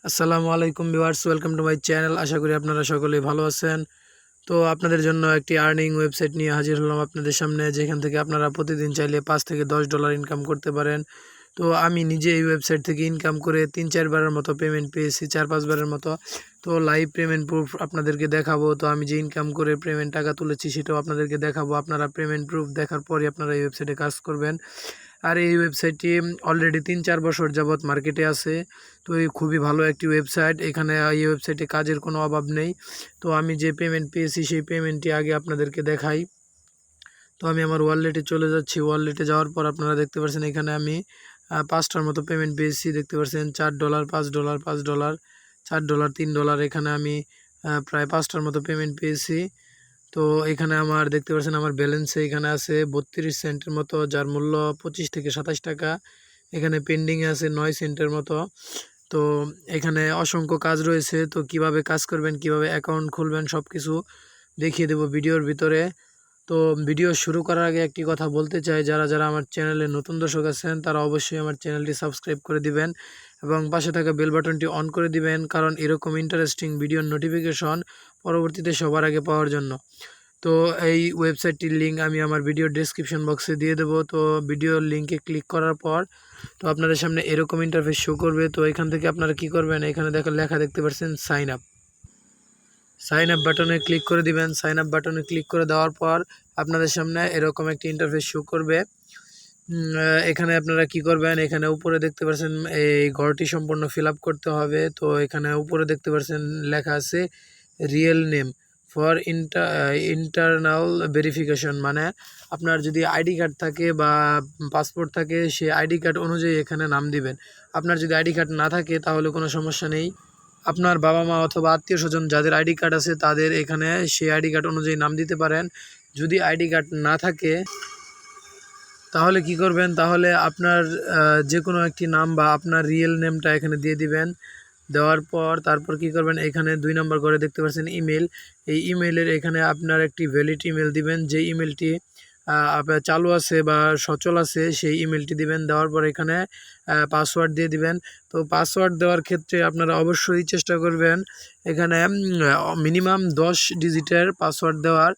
আসসালামু আলাইকুম viewers, welcome to my channel. আশা করি আপনারা সকলেই ভালো আছেন। তো আপনাদের জন্য একটি আর্নিং ওয়েবসাইট নিয়ে হাজির হলাম আপনাদের সামনে, যেখান থেকে আপনারা প্রতিদিন চাইলে $5 থেকে $10 ইনকাম করতে পারেন। তো আমি নিজে এই ওয়েবসাইট থেকে ইনকাম করে 3-4 বারের মতো পেমেন্ট পেয়েছি, 4-5 বারের মতো। তো লাইভ পেমেন্ট প্রুফ আপনাদেরকে দেখাবো। তো আমি যে ইনকাম করে পেমেন্ট টাকা তুলেছি সেটাও আপনাদেরকে দেখাবো। আপনারা পেমেন্ট প্রুফ দেখার পরই আপনারা এই ওয়েবসাইটে কাজ করবেন। আর এই ওয়েবসাইটটি অলরেডি 3-4 বছর যাবৎ মার্কেটে আছে। তো এই খুবই ভালো একটি ওয়েবসাইট। এখানে এই ওয়েবসাইটে কাজের কোনো অভাব নেই। তো আমি যে পেমেন্ট পেয়েছি সেই পেমেন্টটি আগে আপনাদেরকে দেখাই। তো আমি আমার ওয়ালেটে চলে যাচ্ছি। ওয়ালেটে যাওয়ার পর আপনারা দেখতে পাচ্ছেন এখানে আমি 5টার মতো পেমেন্ট পেয়েছি। দেখতে পাচ্ছেন $4, $5, $5, $4, $3। এখানে আমি প্রায় 5টার মতো পেমেন্ট পেয়েছি। তো এখানে আমার দেখতে পাচ্ছেন আমার ব্যালেন্সে এখানে আছে 32 সেন্টের মতো, যার মূল্য 25 থেকে 27 টাকা। এখানে পেন্ডিংয়ে আছে 9 সেন্টের মতো। তো এখানে অসংখ্য কাজ রয়েছে। তো কিভাবে কাজ করবেন, কিভাবে অ্যাকাউন্ট খুলবেন, সব কিছু দেখিয়ে দেব ভিডিওর ভিতরে। তো ভিডিও শুরু করার আগে একটি কথা বলতে চাই, যারা যারা আমার চ্যানেলে নতুন দর্শক আছেন তারা অবশ্যই আমার চ্যানেলটি সাবস্ক্রাইব করে দিবেন এবং পাশে থাকা বেল বাটনটি অন করে দিবেন, কারণ এরকম ইন্টারেস্টিং ভিডিওর নোটিফিকেশন পরবর্তীতে সবার আগে পাওয়ার জন্য। তো এই ওয়েবসাইটটির লিঙ্ক আমি আমার ভিডিও ডেসক্রিপশন বক্সে দিয়ে দেবো। তো ভিডিওর লিঙ্কে ক্লিক করার পর তো আপনাদের সামনে এরকম ইন্টারফেস শো করবে। তো এখান থেকে আপনারা কি করবেন, এখানে লেখা দেখতে পাচ্ছেন সাইন আপ বাটনে ক্লিক করে দিবেন। সাইন আপ বাটনে ক্লিক করে দেওয়ার পর আপনাদের সামনে এরকম একটি ইন্টারফেস শো করবে। এখানে আপনারা কি করবেন, এখানে উপরে দেখতে পাচ্ছেন এই ঘরটি সম্পূর্ণ ফিল আপ করতে হবে। তো এখানে উপরে দেখতে পাচ্ছেন লেখা আছে real name for internal verification, মানে আপনার যদি আইডি কার্ড থাকে বা পাসপোর্ট থাকে সেই আইডি কার্ড অনুযায়ী এখানে নাম দিবেন। আপনার যদি আইডি কার্ড না থাকে তাহলে কোনো সমস্যা নেই। আপনার বাবা মা অথবা আত্মীয় স্বজন যাদের আইডি কার্ড আছে তাদের এখানে সেই আইডি কার্ড অনুযায়ী নাম দিতে পারেন। যদি আইডি কার্ড না থাকে তাহলে কি করবেন, তাহলে আপনার যে কোনো একটি নাম বা আপনার রিয়েল নেমটা এখানে দিয়ে দিবেন। দেওয়ার পর তারপর কি করবেন, এখানে 2 নম্বর করে দেখতে পাচ্ছেন ইমেল। এই ইমেলের এখানে আপনার একটি ভ্যালিড ইমেল দিবেন, যে ইমেলটি আপনার চালু আছে বা সচল আছে সেই ইমেলটি দিবেন। দেওয়ার পর এখানে পাসওয়ার্ড দিয়ে দিবেন। তো পাসওয়ার্ড দেওয়ার ক্ষেত্রে আপনারা অবশ্যই চেষ্টা করবেন এখানে মিনিমাম 10 ডিজিটের পাসওয়ার্ড দেওয়ার।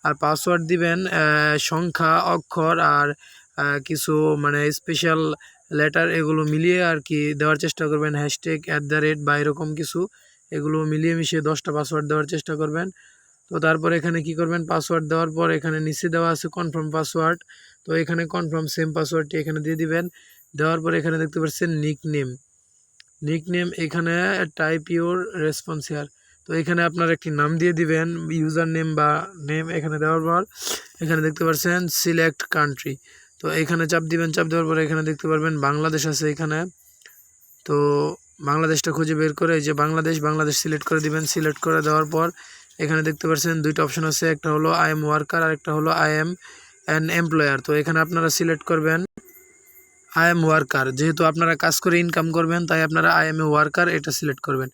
আর পাসওয়ার্ড দিবেন সংখ্যা, অক্ষর আর কিছু মানে স্পেশাল লেটার, এগুলো মিলিয়ে আর কি দেওয়ার চেষ্টা করবেন। হ্যাশট্যাগ @ বা এরকম কিছু, এগুলো মিলিয়ে মিশিয়ে 10টা পাসওয়ার্ড দেওয়ার চেষ্টা করবেন। তো তারপর এখানে কি করবেন, পাসওয়ার্ড দেওয়ার পর এখানে নিচে দেওয়া আছে কনফার্ম পাসওয়ার্ড। তো এখানে কনফার্ম সেম পাসওয়ার্ডটি এখানে দিয়ে দিবেন। দেওয়ার পর এখানে দেখতে পাচ্ছেন নিকনেম এখানে টাইপ ইউর রেসপন্স হিয়ার। তো এখানে আপনার একটি নাম দিয়ে দিবেন, ইউজার নেম বা নেম। এখানে দেওয়ার পর এখানে দেখতে পাচ্ছেন সিলেক্ট কান্ট্রি। তো এখানে চাপ দিবেন। চাপ দেওয়ার পরে এখানে দেখতে পারবেন বাংলাদেশ আছে এখানে। তো বাংলাদেশটা খুঁজে বের করে এই যে বাংলাদেশ সিলেক্ট করে দিবেন। সিলেক্ট করে দেওয়ার পর এখানে দেখতে পাচ্ছেন 2টা অপশন আছে, একটা হলো আই এম ওয়ার্কার আর একটা হলো আই এম অ্যান এমপ্লয়ার। তো এখানে আপনারা সিলেক্ট করবেন আই এম ওয়ার্কার। যেহেতু আপনারা কাজ করে ইনকাম করবেন তাই আপনারা আই এম এ ওয়ার্কার এটা সিলেক্ট করবেন।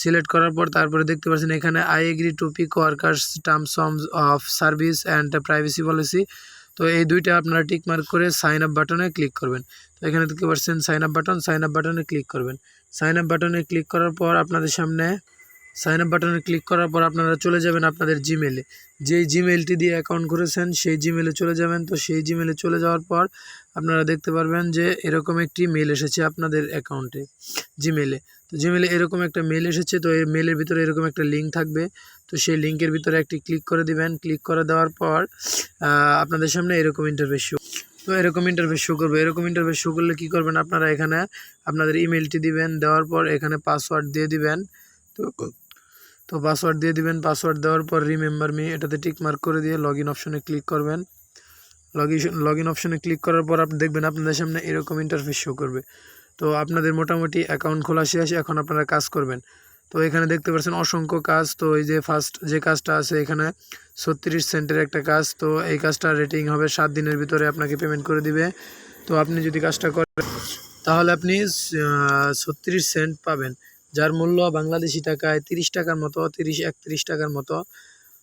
সিলেক্ট করার পর তারপরে দেখতে পাচ্ছেন এখানে I agree to pick workers terms of service and privacy policy. তো এই দুইটা আপনারা টিক মার্ক করে সাইন আপ বাটনে ক্লিক করবেন। তো এখানে দেখতে পাচ্ছেন সাইন আপ বাটনে ক্লিক করবেন। সাইন আপ বাটনে ক্লিক করার পর আপনাদের সামনে সাইন আপ বাটনে ক্লিক করার পর আপনারা চলে যাবেন আপনাদের জিমেলে। যেই জিমেলটি দিয়ে অ্যাকাউন্ট করেছেন সেই জিমেলে চলে যাবেন। তো সেই জিমেলে চলে যাওয়ার পর আপনারা দেখতে পারবেন যে এরকম একটি মেল এসেছে আপনাদের অ্যাকাউন্টে জিমেলে। তো জিমেলে এরকম একটা মেল এসেছে। তো এই মেলের ভিতরে এরকম একটা লিঙ্ক থাকবে। তো সেই লিঙ্কের ভিতরে একটি ক্লিক করে দিবেন। ক্লিক করে দেওয়ার পর আপনাদের সামনে এরকম ইন্টারফেস শো করবে। এরকম ইন্টারফেস শো করলে কী করবেন, আপনারা এখানে আপনাদের ইমেলটি দিবেন। দেওয়ার পর এখানে পাসওয়ার্ড দিয়ে দিবেন। তো পাসওয়ার্ড দিয়ে দিবেন। পাসওয়ার্ড দেওয়ার পর রিমেম্বার মি এটাতে টিক মার্ক করে দিয়ে লগ ইন অপশনে ক্লিক করবেন। লগ ইন অপশনে ক্লিক করার পর আপনি দেখবেন আপনাদের সামনে এরকম ইন্টারফেস শো করবে। তো আপনাদের মোটামুটি অ্যাকাউন্ট খোলা শেষ, এখন আপনারা কাজ করবেন। তো এখানে দেখতে পাচ্ছেন অসংখ্য কাজ। তো এই যে ফার্স্ট যে কাজটা আছে এখানে 36 সেন্টের একটা কাজ। তো এই কাজটা রেটিং হবে 7 দিনের ভিতরে আপনাকে পেমেন্ট করে দিবে। তো আপনি যদি কাজটা করেন তাহলে আপনি 36 সেন্ট পাবেন, যার মূল্য বাংলাদেশি টাকায় 30 টাকার মতো, 30-31 টাকার মতো।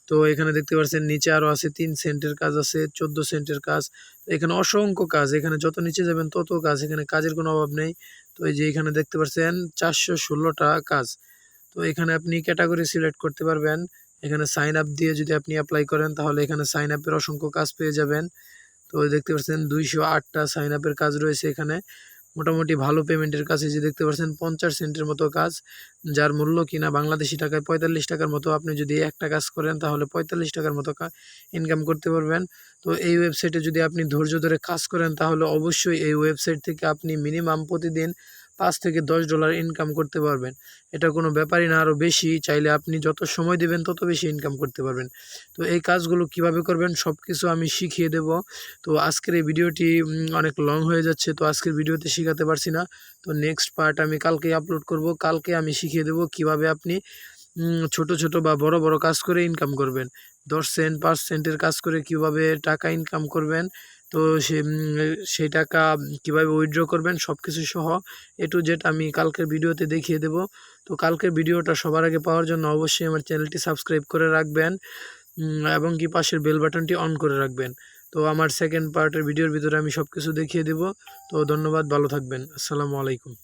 তো এখানে দেখতে পাচ্ছেন নিচে আরও আছে 3 সেন্টের কাজ আছে, 14 সেন্টের কাজ। এখানে অসংখ্য কাজ, এখানে যত নিচে যাবেন তত কাজ, এখানে কাজের কোনো অভাব নেই। তো এই যে এখানে দেখতে পাচ্ছেন 416টা কাজ। তো এখানে আপনি ক্যাটাগরি সিলেক্ট করতে পারবেন। এখানে সাইন আপ দিয়ে যদি আপনি অ্যাপ্লাই করেন তাহলে এখানে সাইন আপের অসংখ্য কাজ পেয়ে যাবেন। তো দেখতে পাচ্ছেন 208টা সাইন আপের কাজ রয়েছে এখানে। মোটামুটি ভালো পেমেন্টের কাজ। এই যে দেখতে পাচ্ছেন 50 সেন্টের মতো কাজ, যার মূল্য কিনা বাংলাদেশি টাকায় 45 টাকার মতো। আপনি যদি একটা কাজ করেন তাহলে 45 টাকার মতো ইনকাম করতে পারবেন। তো এই ওয়েবসাইটে যদি আপনি ধৈর্য ধরে কাজ করেন তাহলে অবশ্যই এই ওয়েবসাইট থেকে আপনি মিনিমাম প্রতিদিন $5 থেকে $10 ইনকাম করতে পারবেন। এটা কোনো ব্যাপারই না, আরও বেশি। চাইলে আপনি যত সময় দেবেন তত বেশি ইনকাম করতে পারবেন। তো এই কাজগুলো কিভাবে করবেন সব কিছু আমি শিখিয়ে দেব। তো আজকের এই ভিডিওটি অনেক লং হয়ে যাচ্ছে, তো আজকের ভিডিওতে শেখাতে পারছি না। তো নেক্সট পার্ট আমি কালকেই আপলোড করব। কালকে আমি শিখিয়ে দেব কিভাবে আপনি ছোট ছোট বা বড় বড় কাজ করে ইনকাম করবেন। 10 সেন্ট 5 সেন্টের কাজ করে কিভাবে টাকা ইনকাম করবেন, তো সেই টাকা কিভাবে উইথড্র করবেন সব কিছু সহ A to Z আমি কালকের ভিডিওতে দেখিয়ে দেব। তো কালকের ভিডিওটা সবার আগে পাওয়ার জন্য অবশ্যই আমার চ্যানেলটি সাবস্ক্রাইব করে রাখবেন এবং কি পাশের বেল বাটনটি অন করে রাখবেন। তো আমার সেকেন্ড পার্টের ভিডিওর ভিতরে আমি সব কিছু দেখিয়ে দেব। তো ধন্যবাদ, ভালো থাকবেন। আসসালামু আলাইকুম।